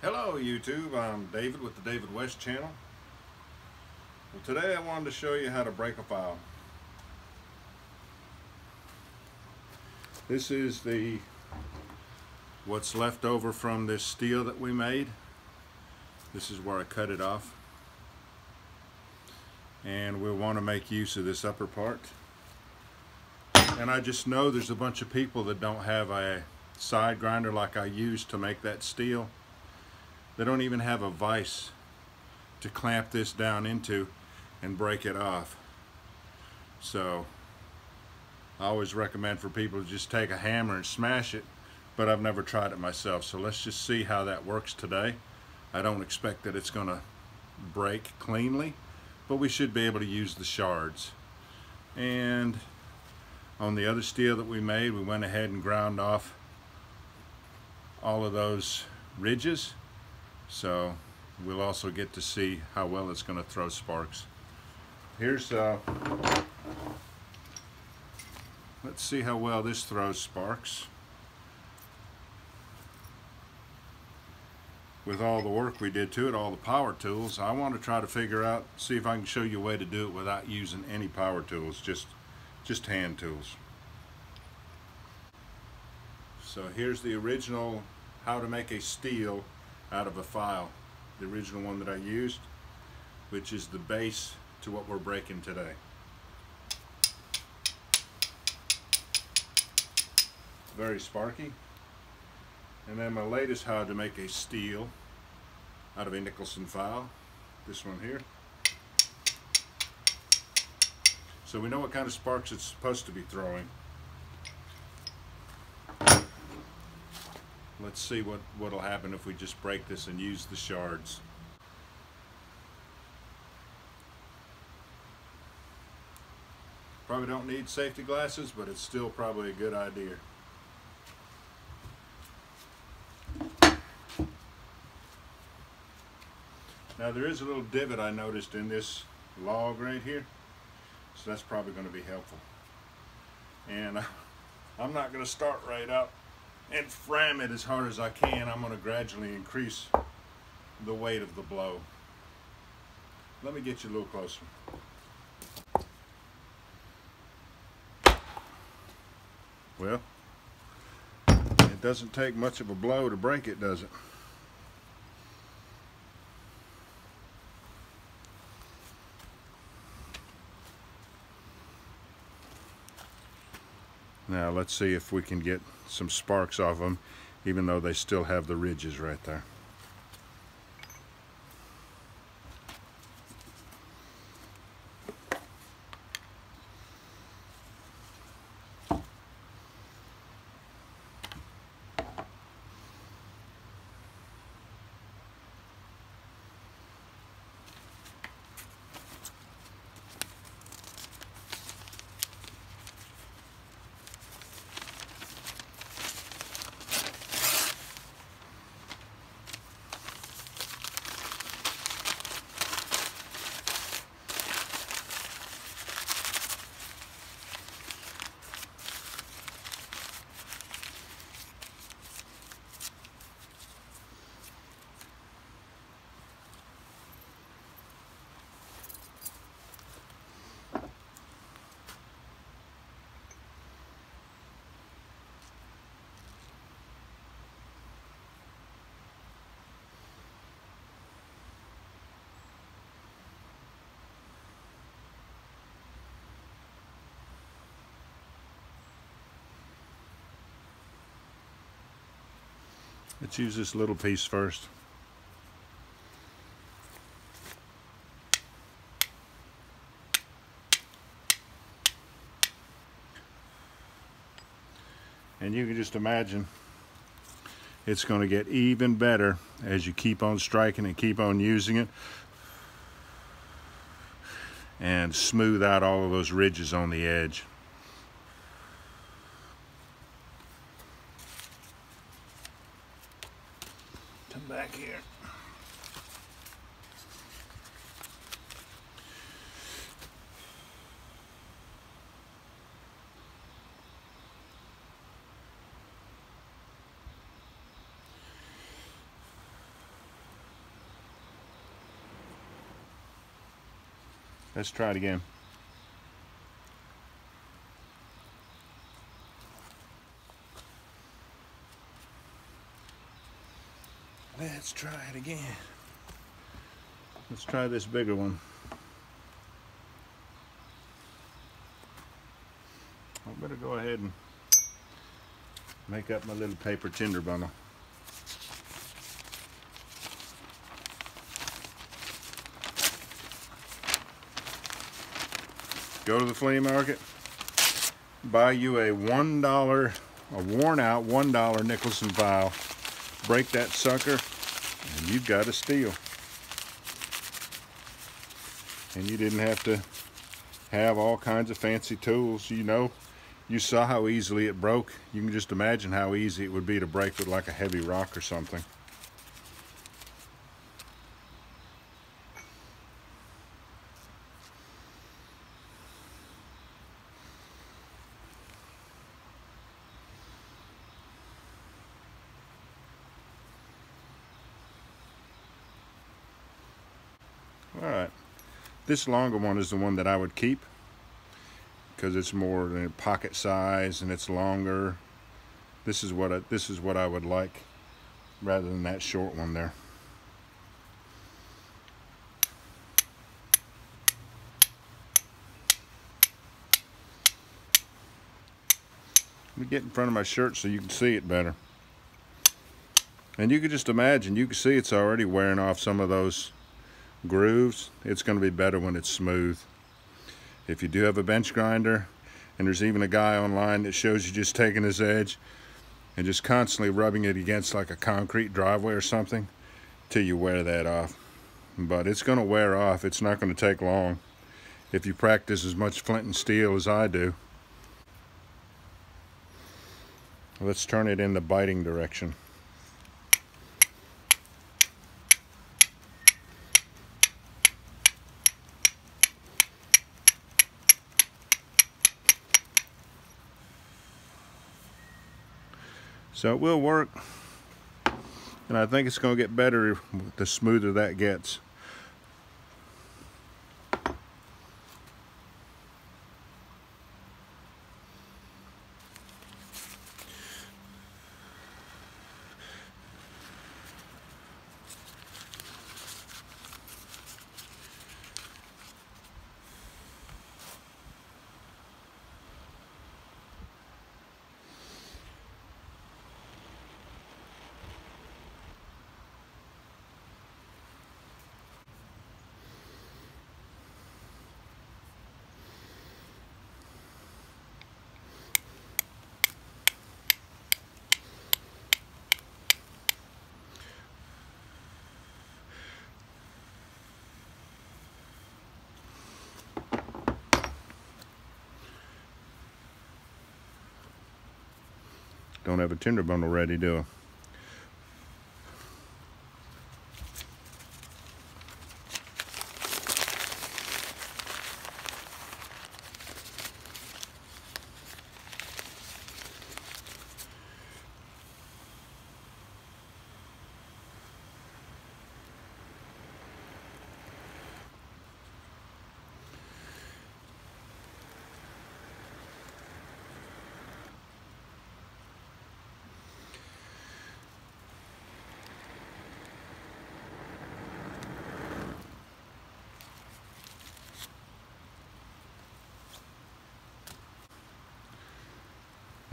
Hello YouTube, I'm David with the David West channel. Well, today I wanted to show you how to break a file. This is what's left over from this steel that we made. This is where I cut it off. And we'll want to make use of this upper part. And I just know there's a bunch of people that don't have a side grinder like I used to make that steel. They don't even have a vise to clamp this down into and break it off. So I always recommend for people to just take a hammer and smash it, but I've never tried it myself. So let's just see how that works today. I don't expect that it's gonna break cleanly, but we should be able to use the shards. And on the other steel that we made, we went ahead and ground off all of those ridges. So we'll also get to see how well it's going to throw sparks. Here's, let's see how well this throws sparks. With all the work we did to it, all the power tools, I want to try to figure out, see if I can show you a way to do it without using any power tools, just hand tools. So here's the original how to make a steel out of a file, the original one that I used, which is the base to what we're breaking today. Very sparky. And then my latest how to make a steel out of a Nicholson file, this one here. So we know what kind of sparks it's supposed to be throwing. Let's see what'll happen if we just break this and use the shards. Probably don't need safety glasses, but it's still probably a good idea. Now there is a little divot I noticed in this log right here, so that's probably going to be helpful. And I'm not going to start right out and ram it as hard as I can. I'm going to gradually increase the weight of the blow. Let me get you a little closer. Well, it doesn't take much of a blow to break it, does it? Now let's see if we can get some sparks off them, even though they still have the ridges right there. Let's use this little piece first. And you can just imagine it's going to get even better as you keep on striking and keep on using it and smooth out all of those ridges on the edge. Come back here. Let's try it again. Let's try it again. Let's try this bigger one. I better go ahead and make up my little paper tinder bundle. Go to the flea market, buy you a $1, a worn out $1 Nicholson file, break that sucker, and you've got a steel. And you didn't have to have all kinds of fancy tools. You know, you saw how easily it broke. You can just imagine how easy it would be to break with like a heavy rock or something. All right, this longer one is the one that I would keep because it's more pocket size and it's longer. This is what I would like rather than that short one there. Let me get in front of my shirt so you can see it better. And you can just imagine, you can see it's already wearing off some of those grooves. It's going to be better when it's smooth. If you do have a bench grinder, and there's even a guy online that shows you just taking his edge and just constantly rubbing it against like a concrete driveway or something till you wear that off. But it's going to wear off. It's not going to take long if you practice as much flint and steel as I do. Let's turn it in the biting direction. So it will work, and I think it's going to get better the smoother that gets. Don't have a tinder bundle ready, do I?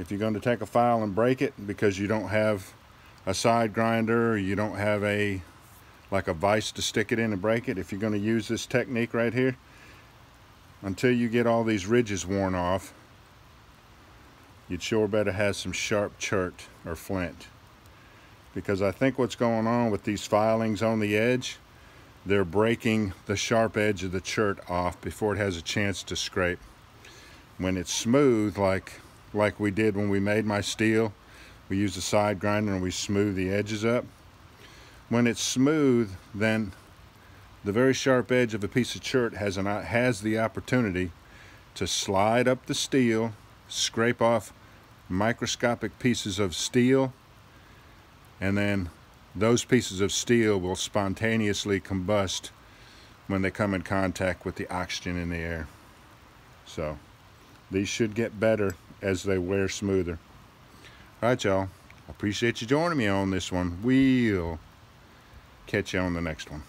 If you're going to take a file and break it because you don't have a side grinder, or you don't have like a vise to stick it in and break it, if you're going to use this technique right here, until you get all these ridges worn off, you'd sure better have some sharp chert or flint. Because I think what's going on with these filings on the edge, they're breaking the sharp edge of the chert off before it has a chance to scrape. When it's smooth, like we did when we made my steel, we use a side grinder and we smooth the edges up. When it's smooth, then the very sharp edge of a piece of chert has the opportunity to slide up the steel, scrape off microscopic pieces of steel, and then those pieces of steel will spontaneously combust when they come in contact with the oxygen in the air. So these should get better as they wear smoother. All right, y'all. I appreciate you joining me on this one. We'll catch you on the next one.